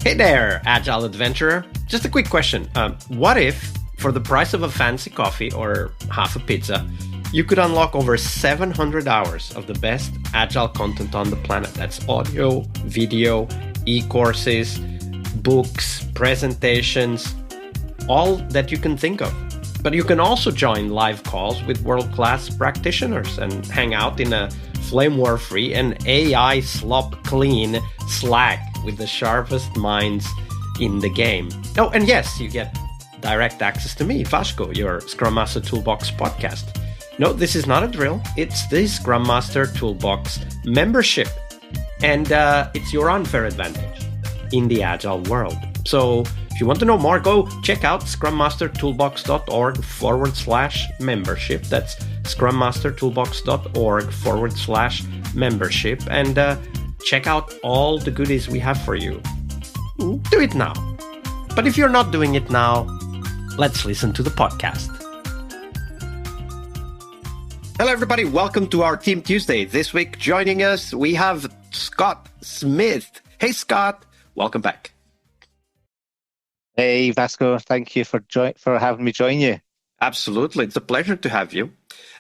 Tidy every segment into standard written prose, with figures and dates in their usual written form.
Hey there, Agile Adventurer. Just a quick question. What if, for the price of a fancy coffee or half a pizza, you could unlock over 700 hours of the best Agile content on the planet? That's audio, video, e-courses, books, presentations, all that you can think of. But you can also join live calls with world-class practitioners and hang out in a flame war-free and AI slop-clean Slack with the sharpest minds in the game. Oh, and yes, you get direct access to me, Vasco, your Scrum Master Toolbox podcast. No, this is not a drill. It's the Scrum Master Toolbox membership. And it's your unfair advantage in the Agile world. So if you want to know more, go check out scrummastertoolbox.org/membership. That's scrummastertoolbox.org/membership. And check out all the goodies we have for you. Do it now. But if you're not doing it now, let's listen to the podcast. Hello, everybody. Welcome to our Team Tuesday. This week, joining us, we have Scott Smith. Hey, Scott. Welcome back. Hey, Vasco. Thank you for having me join you. Absolutely. It's a pleasure to have you.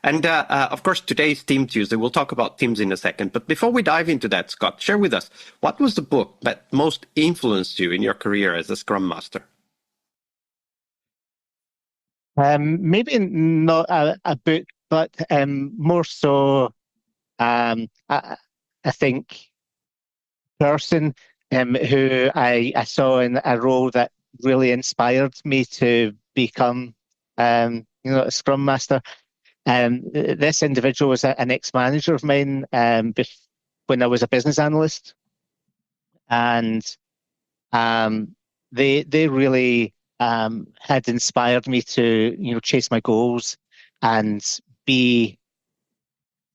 And of course, today's Team Tuesday. We'll talk about teams in a second. But before we dive into that, Scott, share with us, what was the book that most influenced you in your career as a Scrum Master? Maybe not a book, but more so, I think, person who I saw in a role that really inspired me to become, a Scrum Master. This individual was an ex-manager of mine when I was a business analyst, and they really had inspired me to chase my goals and be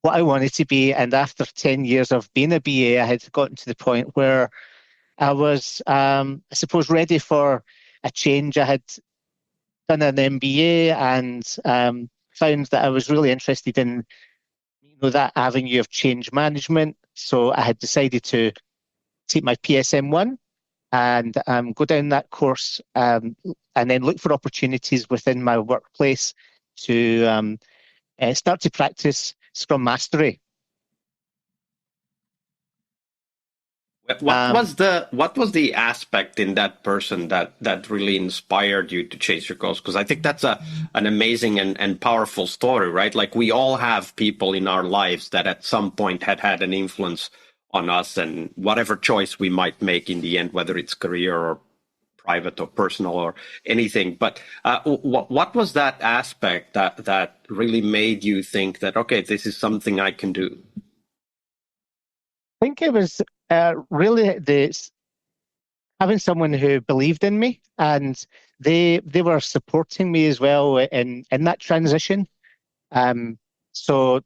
what I wanted to be. And after 10 years of being a BA, I had gotten to the point where I was, I suppose, ready for a change. I had done an MBA and found that I was really interested in that avenue of change management. So I had decided to take my PSM1 and go down that course and then look for opportunities within my workplace to start to practice Scrum Mastery. What was the aspect in that person that really inspired you to chase your goals? Because I think that's an amazing and powerful story, right? Like, we all have people in our lives that at some point had an influence on us, and whatever choice we might make in the end, whether it's career or private or personal or anything. But what was that aspect that really made you think that, okay, this is something I can do? I think it was really having someone who believed in me, and they were supporting me as well in that transition. So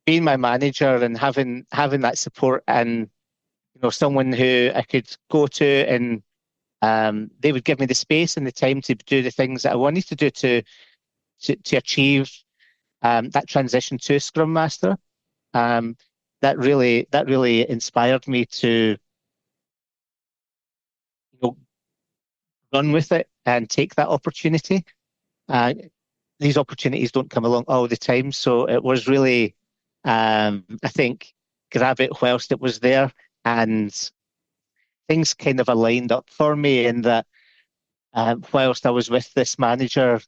being my manager and having that support, and someone who I could go to, and they would give me the space and the time to do the things that I wanted to do to achieve that transition to Scrum Master. That really inspired me to run with it and take that opportunity. These opportunities don't come along all the time, so it was really, I think, grab it whilst it was there, and things kind of aligned up for me in that whilst I was with this manager,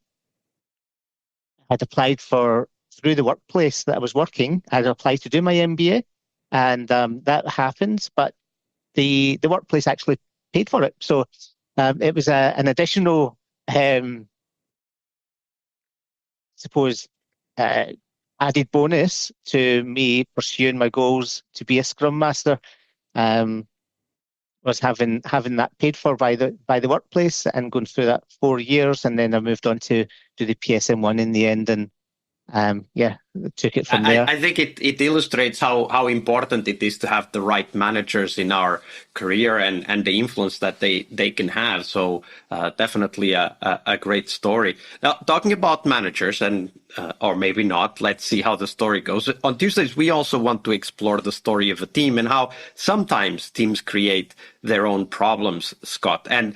I'd applied through the workplace that I was working, I'd applied to do my MBA, and that happened, but the workplace actually paid for it. So it was an additional, suppose, added bonus to me pursuing my goals to be a Scrum Master. Was having that paid for by the workplace and going through that 4 years, and then I moved on to do the PSM1 in the end, and took it from there. I think it illustrates how important it is to have the right managers in our career and the influence that they can have. So definitely a great story. Now, talking about managers, and or maybe not. Let's see how the story goes. On Tuesdays, we also want to explore the story of a team and how sometimes teams create their own problems, Scott. And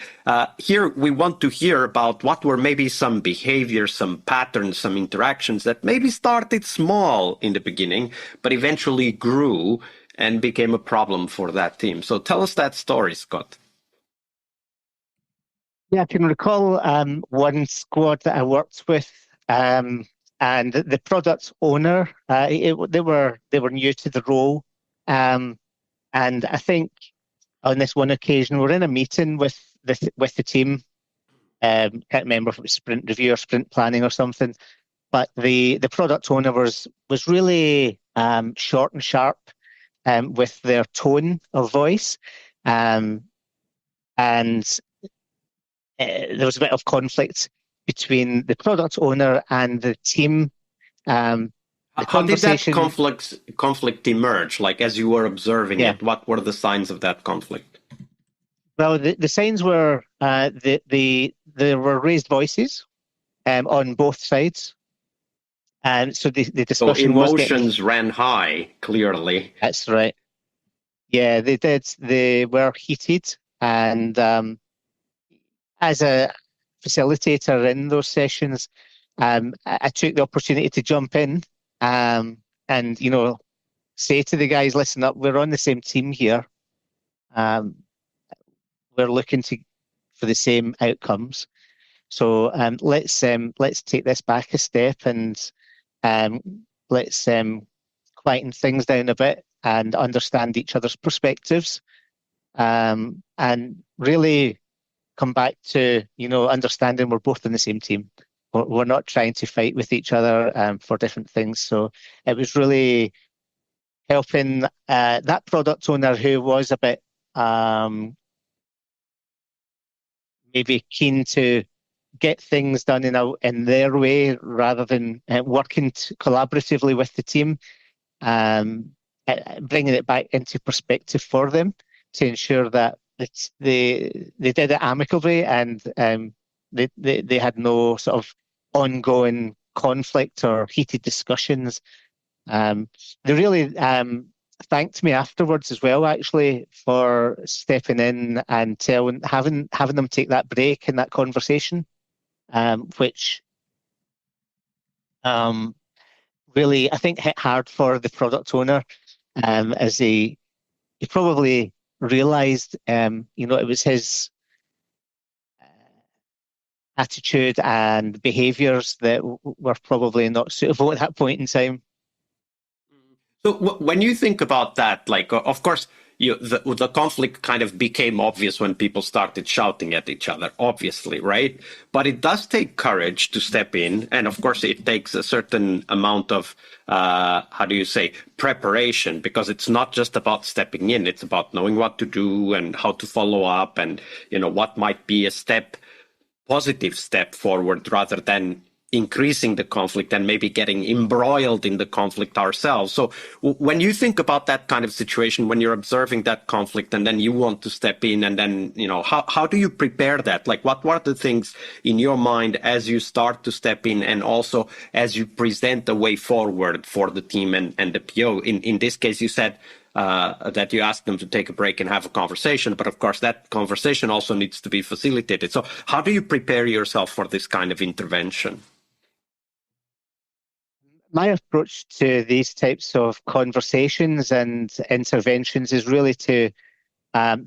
here we want to hear about what were maybe some behaviors, some patterns, some interactions that maybe started small in the beginning, but eventually grew and became a problem for that team. So tell us that story, Scott. Yeah, I can recall one squad that I worked with, and the product owner. They were new to the role, um, and I think on this one occasion we're in a meeting with the team. Can't remember if it was sprint review or sprint planning or something, but the product owner was really short and sharp with their tone of voice, um, and there was a bit of conflict between the product owner and the team. The How did that conversation, conflict emerge? Like as you were observing yeah. it, what were the signs of that conflict? Well, the signs were there were raised voices on both sides, and so the So discussion was getting. emotions ran high, clearly. That's right. Yeah, they did. They were heated, and as a facilitator in those sessions, I took the opportunity to jump in, and say to the guys, "Listen up, we're on the same team here. Um, we're looking for the same outcomes. So let's take this back a step and um, let's quieten things down a bit and understand each other's perspectives, and really come back to understanding we're both in the same team. We're not trying to fight with each other for different things. So it was really helping that product owner who was a bit um, maybe keen to get things done in their way rather than working collaboratively with the team, bringing it back into perspective for them to ensure that they did it amicably, and they had no sort of ongoing conflict or heated discussions. They really thanked me afterwards as well, actually, for stepping in and having them take that break in that conversation, which um, really I think hit hard for the product owner, as he probably realised, it was his attitude and behaviours that were probably not suitable at that point in time. So when you think about that, like, of course, the conflict kind of became obvious when people started shouting at each other, obviously, right? But it does take courage to step in. And of course, it takes a certain amount of, how do you say, preparation, because it's not just about stepping in. It's about knowing what to do and how to follow up and, what might be a positive step forward rather than increasing the conflict and maybe getting embroiled in the conflict ourselves. So when you think about that kind of situation, when you're observing that conflict and then you want to step in and then, how do you prepare that? Like what are the things in your mind as you start to step in and also as you present the way forward for the team and the PO? In this case, you said that you ask them to take a break and have a conversation. But of course, that conversation also needs to be facilitated. So how do you prepare yourself for this kind of intervention? My approach to these types of conversations and interventions is really to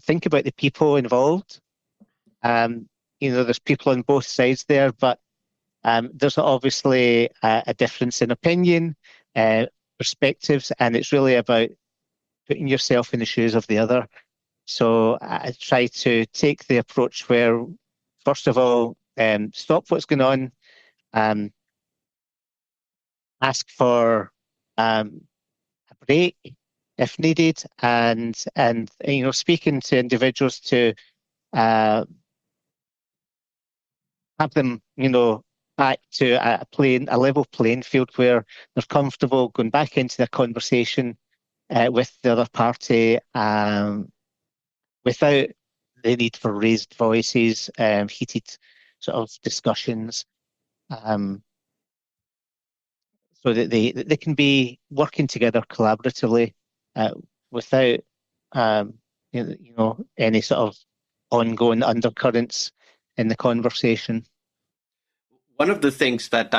think about the people involved. There's people on both sides there, but there's obviously a difference in opinion, perspectives, and it's really about putting yourself in the shoes of the other. So I try to take the approach where, first of all, stop what's going on, um, ask for a break if needed, and speaking to individuals to uh, have them back to a level playing field where they're comfortable going back into the conversation with the other party, without the need for raised voices, heated sort of discussions. Um, so that they can be working together collaboratively without any sort of ongoing undercurrents in the conversation. One of the things that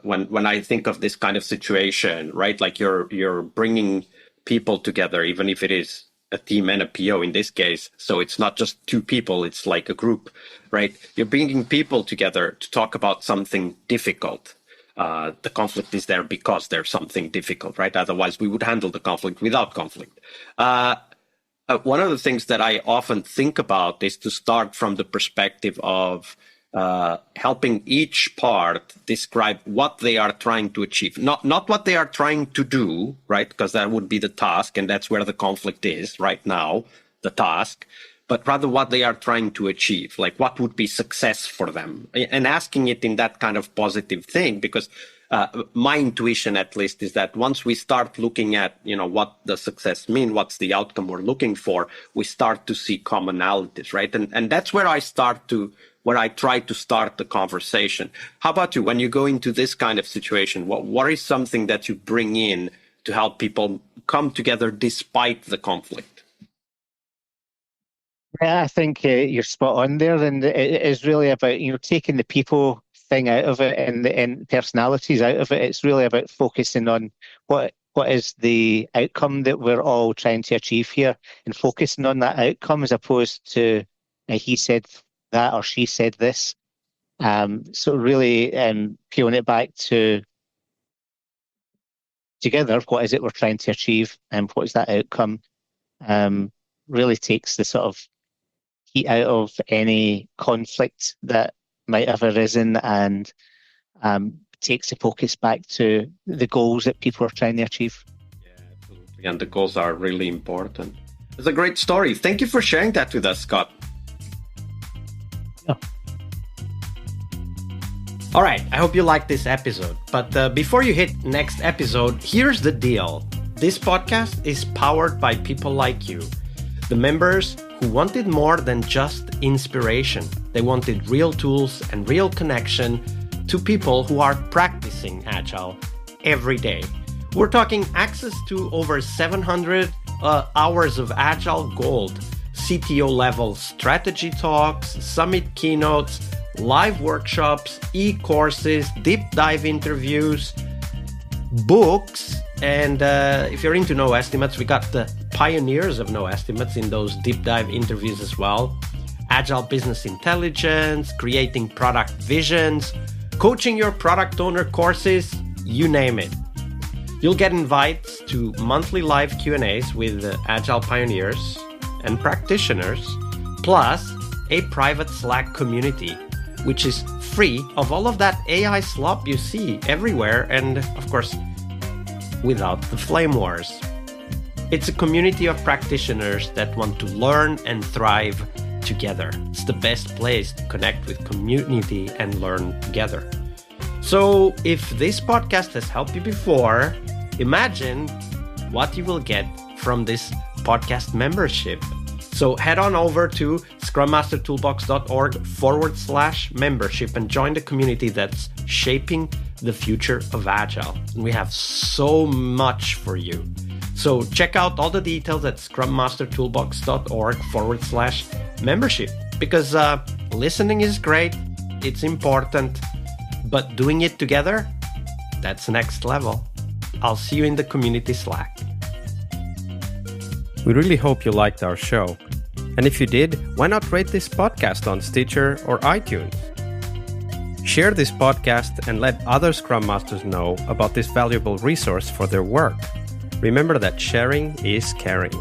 when I think of this kind of situation, right, like you're bringing people together, even if it is a team and a PO in this case, so it's not just two people, it's like a group, right? You're bringing people together to talk about something difficult. The conflict is there because there's something difficult, right? Otherwise, we would handle the conflict without conflict. One of the things that I often think about is to start from the perspective of helping each part describe what they are trying to achieve, not what they are trying to do, right? Because that would be the task, and that's where the conflict is right now, the task, but rather what they are trying to achieve, like what would be success for them, and asking it in that kind of positive thing, because my intuition, at least, is that once we start looking at, what the success mean, what's the outcome we're looking for, we start to see commonalities, right? And that's where I try to start the conversation. How about you? When you go into this kind of situation, what is something that you bring in to help people come together despite the conflict? Yeah, I think you're spot on there, and it is really about taking the people thing out of it and personalities out of it. It's really about focusing on what is the outcome that we're all trying to achieve here, and focusing on that outcome as opposed to he said that or she said this. So really peeling it back to together, what is it we're trying to achieve and what is that outcome, really takes the sort of heat out of any conflict that might have arisen, and takes the focus back to the goals that people are trying to achieve. Yeah, absolutely. And the goals are really important. It's a great story. Thank you for sharing that with us, Scott. Yeah. All right, I hope you liked this episode. But before you hit next episode, here's the deal. This podcast is powered by people like you, the members who wanted more than just inspiration. They wanted real tools and real connection to people who are practicing Agile every day. We're talking access to over 700 hours of Agile Gold, CTO level strategy talks, summit keynotes, live workshops, e-courses, deep dive interviews, books, and if you're into no estimates, we got the pioneers of no estimates in those deep dive interviews as well. Agile business intelligence, creating product visions, coaching your product owner courses, you name it. You'll get invites to monthly live Q&As with Agile pioneers and practitioners, plus a private Slack community, which is free of all of that AI slop you see everywhere, and of course, without the flame wars. It's a community of practitioners that want to learn and thrive together. It's the best place to connect with community and learn together. So if this podcast has helped you before, imagine what you will get from this podcast membership. So head on over to scrummastertoolbox.org/membership and join the community that's shaping the future of Agile. And we have so much for you. So check out all the details at scrummastertoolbox.org/membership, because listening is great, it's important, but doing it together, that's next level. I'll see you in the community Slack. We really hope you liked our show. And if you did, why not rate this podcast on Stitcher or iTunes? Share this podcast and let other Scrum Masters know about this valuable resource for their work. Remember that sharing is caring.